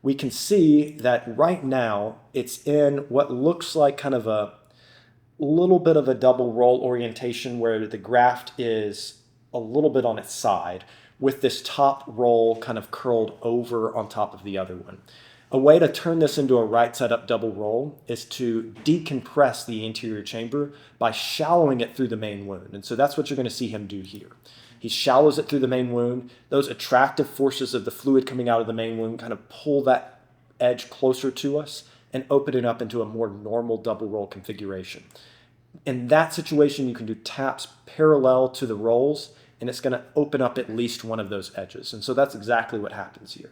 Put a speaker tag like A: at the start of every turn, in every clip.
A: we can see that right now it's in what looks like kind of a little bit of a double roll orientation where the graft is a little bit on its side with this top roll kind of curled over on top of the other one. A way to turn this into a right side up double roll is to decompress the anterior chamber by shallowing it through the main wound. And so that's what you're going to see him do here. He shallows it through the main wound. Those attractive forces of the fluid coming out of the main wound kind of pull that edge closer to us and open it up into a more normal double roll configuration. In that situation, you can do taps parallel to the rolls, and it's going to open up at least one of those edges. And so that's exactly what happens here.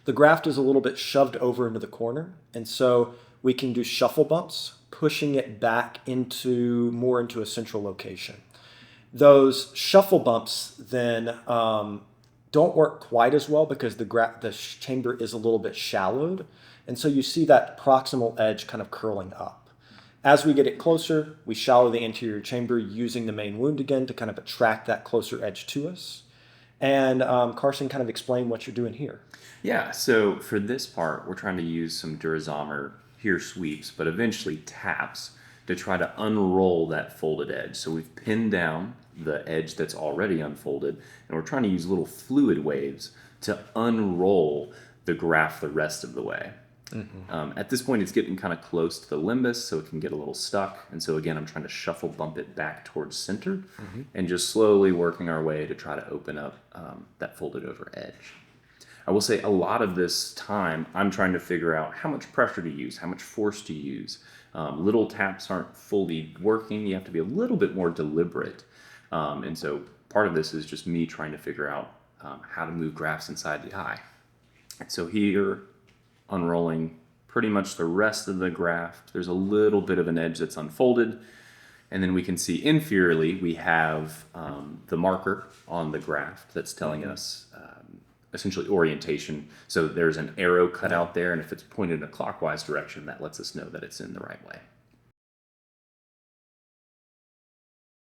A: The graft is a little bit shoved over into the corner, and so we can do shuffle bumps, pushing it back more into a central location. Those shuffle bumps then don't work quite as well because the chamber is a little bit shallowed, and so you see that proximal edge kind of curling up. As we get it closer, we shallow the anterior chamber using the main wound again to kind of attract that closer edge to us. And Carson, kind of explain what you're doing here.
B: Yeah, so for this part, we're trying to use some Durazomer here sweeps, but eventually taps to try to unroll that folded edge. So we've pinned down the edge that's already unfolded, and we're trying to use little fluid waves to unroll the graft the rest of the way. At this point, it's getting kind of close to the limbus, so it can get a little stuck. And so again, I'm trying to shuffle bump it back towards center and just slowly working our way to try to open up that folded over edge. I will say a lot of this time, I'm trying to figure out how much pressure to use, how much force to use. Little taps aren't fully working. You have to be a little bit more deliberate. And so part of this is just me trying to figure out how to move grafts inside the eye. So here, unrolling pretty much the rest of the graft. There's a little bit of an edge that's unfolded. And then we can see inferiorly, we have the marker on the graft that's telling us essentially orientation. So there's an arrow cut out there, and if it's pointed in a clockwise direction, that lets us know that it's in the right way.